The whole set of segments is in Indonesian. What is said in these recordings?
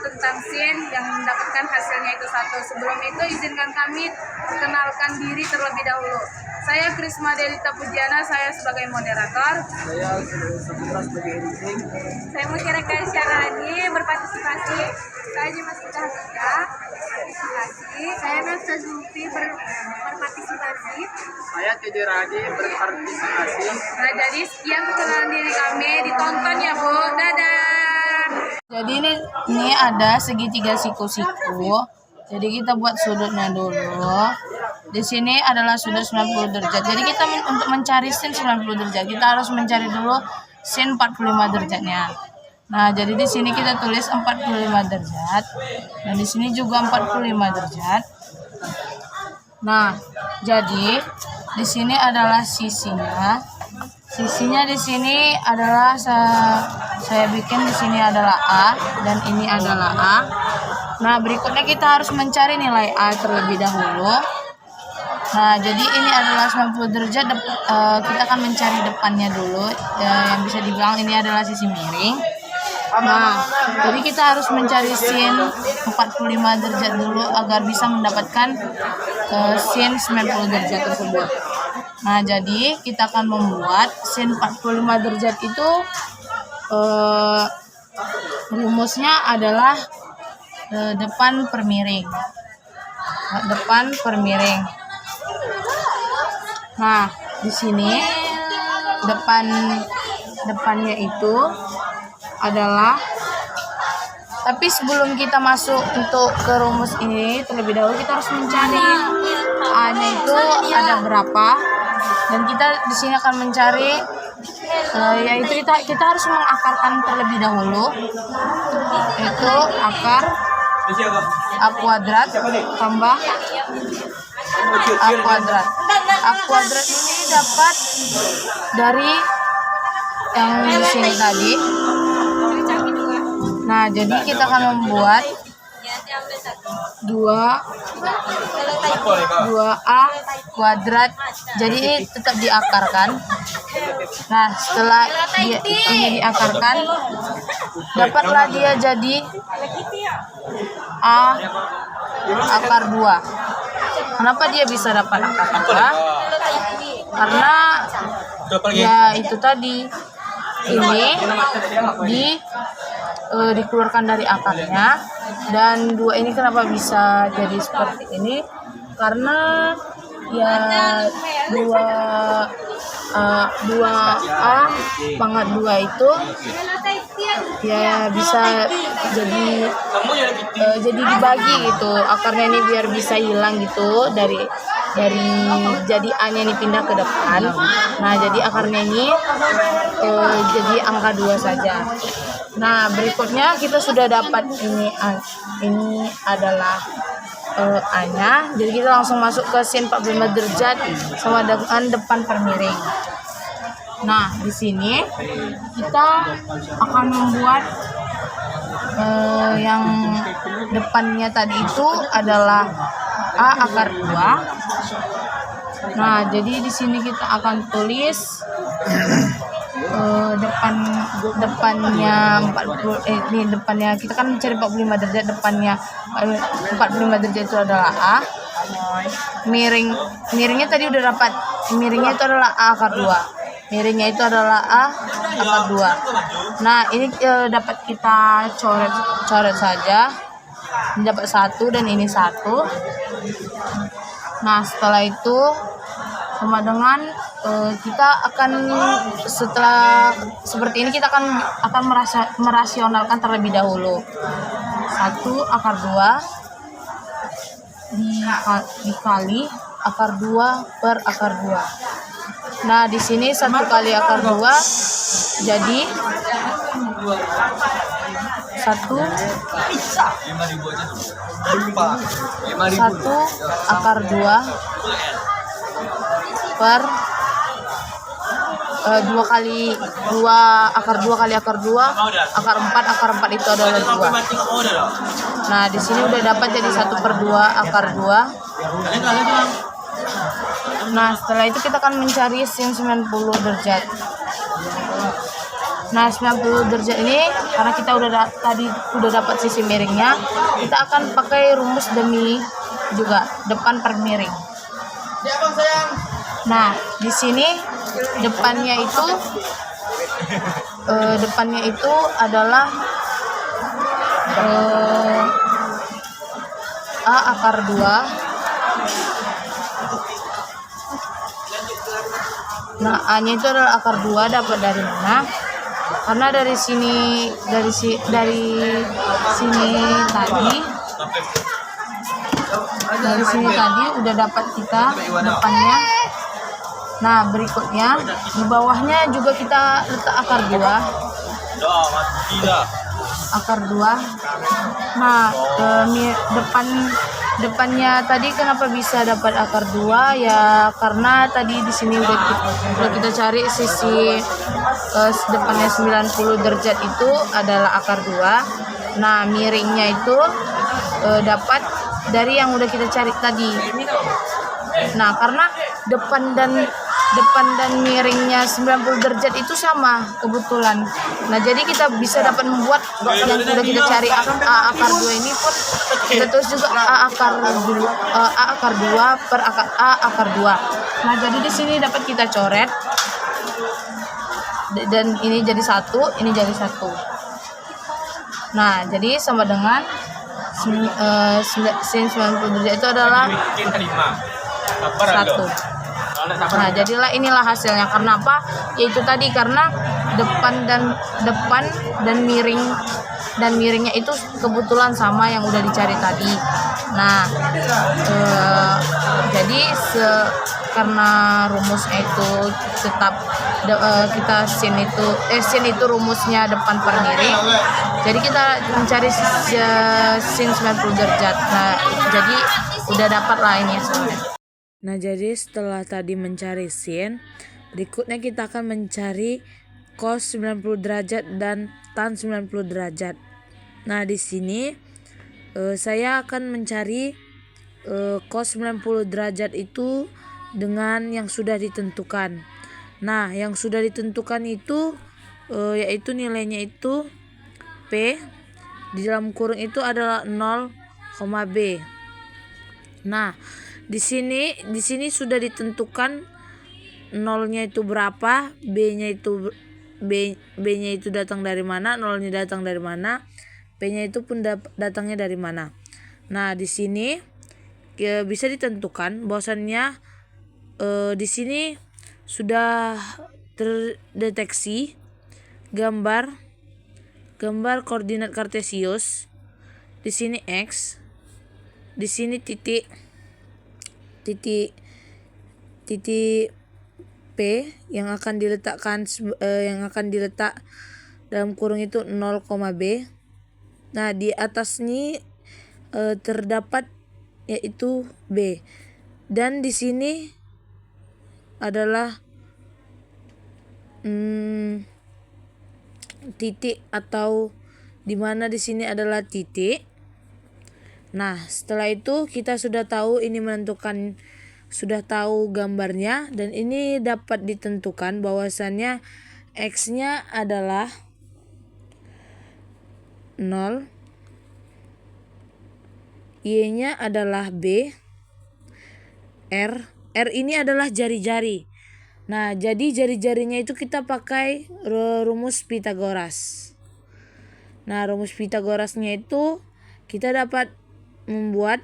tentang sin yang mendapatkan hasilnya itu 1. Sebelum itu izinkan kami perkenalkan diri terlebih dahulu. Saya Krisma Delita Pujiana, saya sebagai moderator. Saya Saputra sebagai editing. Saya Musyaraka Syarani berpartisipasi. Saya Jimas Putah berpartisipasi. Saya Nafsa Zulfi berpartisipasi. Saya Tejo Radi berpartisipasi. Nah, jadi sekian perkenalan diri kami, ditonton ya Bu. Dadah. Jadi ini ada segitiga siku-siku. Jadi kita buat sudutnya dulu. Di sini adalah sudut 90 derajat. Jadi kita untuk mencari sin 90 derajat, kita harus mencari dulu sin 45 derajatnya. Nah, jadi di sini kita tulis 45 derajat. Dan di sini juga 45 derajat. Nah, jadi di sini adalah sisinya. Sisinya di sini adalah saya bikin di sini adalah A dan ini adalah A. Nah, berikutnya kita harus mencari nilai A terlebih dahulu. Nah, jadi ini adalah 90 derajat. Kita akan mencari depannya dulu. Yang bisa dibilang ini adalah sisi miring. Nah, jadi kita harus mencari sin 45 derajat dulu agar bisa mendapatkan sin 90 derajat tersebut. Nah, jadi kita akan membuat sin 45 derajat itu rumusnya adalah depan per miring. Depan per miring. Nah, di sini depannya itu adalah, tapi sebelum kita masuk untuk ke rumus ini terlebih dahulu kita harus mencari A-nya itu ada berapa, dan kita di sini akan mencari yaitu kita harus mengakarkan terlebih dahulu, yaitu akar A kuadrat tambah A kuadrat. A kuadrat ini dapat dari yang di sini tadi. Nah, jadi kita akan membuat 2A kuadrat. Jadi ini tetap diakarkan. Nah, setelah ini diakarkan, dapatlah dia jadi A akar 2. Kenapa dia bisa dapat akar 2? Karena ya itu tadi, ini dikeluarkan dari akarnya, dan 2 ini kenapa bisa jadi seperti ini? Karena ya 2A pangkat 2 itu ya bisa jadi dibagi gitu akarnya ini biar bisa hilang gitu dari jadi A-nya ini pindah ke depan. Nah, jadi akarnya ini jadi angka 2 saja. Nah, berikutnya kita sudah dapat ini adalah A-nya. Jadi kita langsung masuk ke sin 45 derajat sama dengan depan per miring. Nah, di sini kita akan membuat yang depannya tadi itu anya A akar 2. Nah, jadi di sini kita akan tulis depannya 40, ini depannya kita kan mencari 45 derajat, depannya 45 derajat itu adalah A. Miringnya tadi udah dapat, miringnya itu adalah A akar 2. Miringnya itu adalah A akar 2. Nah, ini dapat kita coret saja. Ini dapat 1 dan ini 1. Nah, setelah itu sama dengan kita akan, setelah seperti ini kita akan merasionalkan terlebih dahulu. 1 akar 2 dikali akar 2 per akar 2. Nah, di sini 1 kali akar 2 jadi 1 akar 2 per 2 kali 2 akar 2 kali akar 2 akar 4 itu adalah 2. Nah, di sini udah dapat jadi 1/2 akar 2. Nah, setelah itu kita akan mencari sin 90 derajat. Nah, 90 derajat ini karena kita tadi udah dapat sisi miringnya, kita akan pakai rumus demi juga depan per miring. Nah, di sini depannya itu adalah A akar 2. Nah, A-nya itu adalah akar 2, dapat dari mana? Karena dari sini tadi udah dapat kita depannya. Nah, berikutnya di bawahnya juga kita letak akar 2. Nah, depannya tadi kenapa bisa dapat akar 2 ya, karena tadi di sini udah kita cari sisi depannya 90 derajat itu adalah akar 2. Nah, miringnya itu dapat dari yang udah kita cari tadi. Nah, karena depan dan miringnya 90 derajat itu sama kebetulan. Nah, jadi kita bisa dapat membuat yang sudah kita cari A akar 2 ini pun kita tulis juga A akar 2 per A akar 2. Nah, jadi di sini dapat kita coret. Dan ini jadi 1, ini jadi 1. Nah, jadi sama dengan sin 90 derajat itu adalah 1. Nah, jadilah inilah hasilnya. Karena apa? Yaitu tadi karena depan dan miringnya itu kebetulan sama yang udah dicari tadi. Nah, jadi karena rumusnya itu tetap kita sin itu rumusnya depan per miring. Jadi kita mencari sin 90 derajat. Nah, jadi udah dapat lah ini hasilnya. Nah, jadi setelah tadi mencari sin, berikutnya kita akan mencari cos 90 derajat dan tan 90 derajat. Nah, di sini saya akan mencari cos 90 derajat itu dengan yang sudah ditentukan. Nah, yang sudah ditentukan itu yaitu nilainya itu P di dalam kurung itu adalah 0, B. Nah, di sini sudah ditentukan nolnya itu berapa, B-nya itu datang dari mana, nolnya datang dari mana, P-nya itu pun datangnya dari mana. Nah, di sini bisa ditentukan bahwasannya di sini sudah terdeteksi gambar koordinat kartesius. Di sini X, di sini titik P yang akan diletak dalam kurung itu 0, B. Nah, di atas ini terdapat yaitu B. Dan di sini adalah titik, atau di mana di sini adalah titik. Nah, setelah itu kita sudah tahu gambarnya, dan ini dapat ditentukan bahwasannya X-nya adalah 0, Y-nya adalah B, R ini adalah jari-jari. Nah, jadi jari-jarinya itu kita pakai rumus Pythagoras. Nah, rumus Pythagorasnya itu kita dapat membuat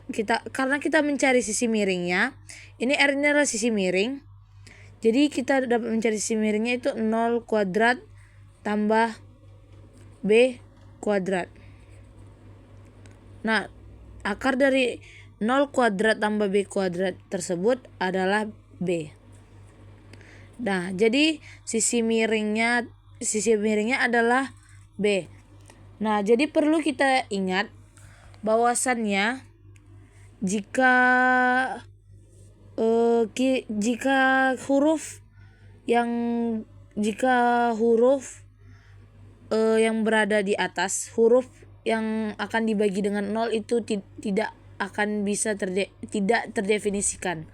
karena kita mencari sisi miringnya. Ini R ini adalah sisi miring. Jadi kita dapat mencari sisi miringnya itu 0 kuadrat tambah B kuadrat. Nah, akar dari 0 kuadrat tambah B kuadrat tersebut adalah B. Nah, jadi sisi miringnya adalah B. Nah, jadi perlu kita ingat bahwasannya jika huruf yang berada di atas, huruf yang akan dibagi dengan 0 itu tidak akan bisa tidak terdefinisikan.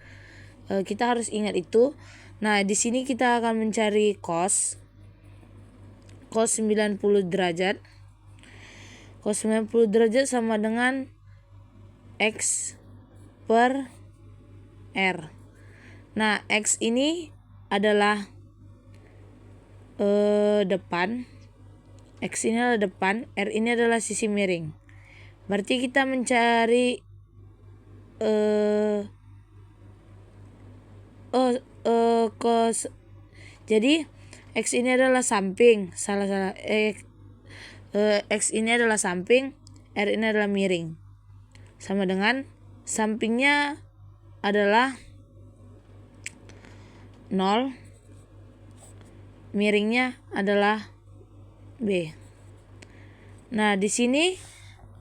Kita harus ingat itu. Nah, di sini kita akan mencari cos cos 90 derajat. Cos 90 derajat sama dengan X per R. Nah, X ini adalah depan, X ini adalah depan, R ini adalah sisi miring. Berarti kita mencari cos. Jadi X ini adalah samping, X ini adalah samping, R ini adalah miring. Sama dengan sampingnya adalah 0, miringnya adalah B. Nah, di sini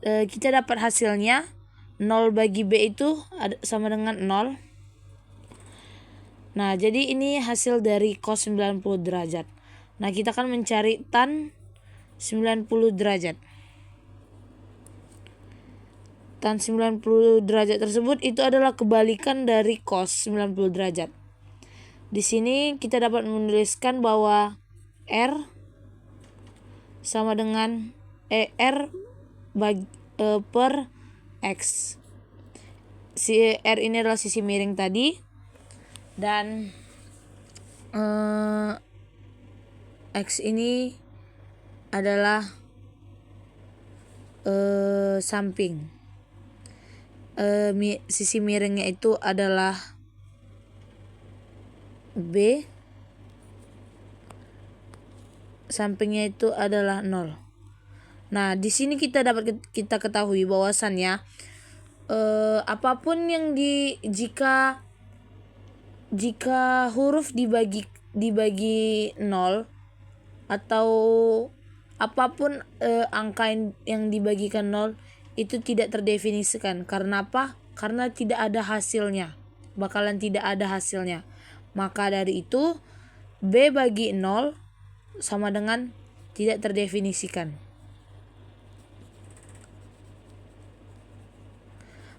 kita dapat hasilnya 0 bagi B itu sama dengan 0. Nah, jadi ini hasil dari cos 90 derajat. Nah, kita akan mencari tan 90 derajat. Tan 90 derajat tersebut itu adalah kebalikan dari cos 90 derajat. Di sini kita dapat menuliskan bahwa R sama dengan R per X. Si R ini adalah sisi miring tadi, dan X ini adalah samping. Sisi miringnya itu adalah B, sampingnya itu adalah 0. Nah, di sini kita ketahui bahwasannya apapun yang jika huruf dibagi 0 atau apapun angka yang dibagikan 0 itu tidak terdefinisikan. Karena apa? Karena tidak ada hasilnya. Bakalan tidak ada hasilnya. Maka dari itu B bagi 0 sama dengan tidak terdefinisikan.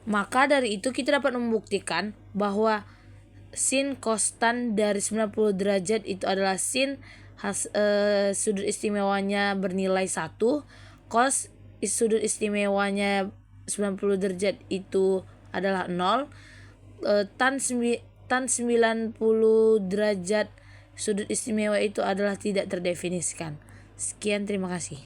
Maka dari itu kita dapat membuktikan bahwa sin kostan dari 90 derajat itu adalah sin sudut istimewanya bernilai 1, cos sudut istimewanya 90 derajat itu adalah 0, tan 90 derajat sudut istimewa itu adalah tidak terdefinisikan. Sekian, terima kasih.